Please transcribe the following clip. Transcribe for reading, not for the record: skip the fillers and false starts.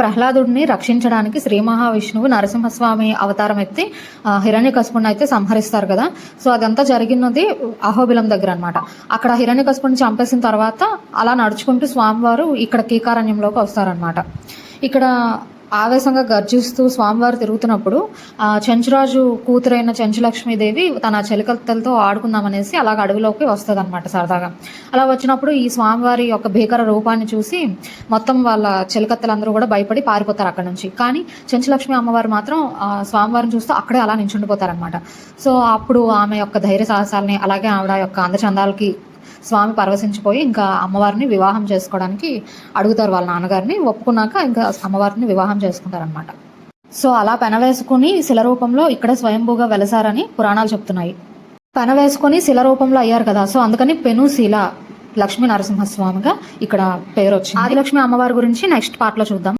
ప్రహ్లాదుడిని రక్షించడానికి శ్రీ మహావిష్ణువు నరసింహస్వామి అవతారం ఎత్తి హిరణ్యకశిపుని అయితే సంహరిస్తారు కదా. సో అదంతా జరిగినది అహోబిలం దగ్గర అనమాట. అక్కడ హిరణ్యకశిపుని చంపేసిన తర్వాత అలా నడుచుకుంటూ స్వామివారు ఇక్కడ కీకారణ్యంలోకి వస్తారనమాట. ఇక్కడ ఆవేశంగా గర్జిస్తూ స్వామివారు తిరుగుతున్నప్పుడు చెంచురాజు కూతురైన చెంచులక్ష్మీదేవి తన చెలికత్తెలతో ఆడుకుందామనేసి అలాగ అడవిలోకి వస్తుంది అనమాట సరదాగా. అలా వచ్చినప్పుడు ఈ స్వామివారి యొక్క భీకర రూపాన్ని చూసి మొత్తం వాళ్ళ చెలికత్తెలందరూ కూడా భయపడి పారిపోతారు అక్కడ నుంచి. కానీ చెంచులక్ష్మి అమ్మవారు మాత్రం స్వామివారిని చూస్తూ అక్కడే అలా నించుండిపోతారనమాట. సో అప్పుడు ఆమె యొక్క ధైర్య సాహసాలని అలాగే ఆవిడ యొక్క అందచందాలకి స్వామి పరవశించిపోయి ఇంకా అమ్మవారిని వివాహం చేసుకోవడానికి అడుగుతారు వాళ్ళ నాన్నగారిని. ఒప్పుకున్నాక ఇంకా అమ్మవారిని వివాహం చేసుకుంటారనమాట. సో అలా పెన వేసుకుని శిల రూపంలో ఇక్కడ స్వయంభూగా వెలసారని పురాణాలు చెప్తున్నాయి. పెన వేసుకొని శిల రూపంలో అయ్యారు కదా, సో అందుకని పెనుశీల లక్ష్మీ నరసింహస్వామిగా ఇక్కడ పేరు వచ్చింది. ఆదిలక్ష్మి అమ్మవారి గురించి నెక్స్ట్ పార్ట్లో చూద్దాం.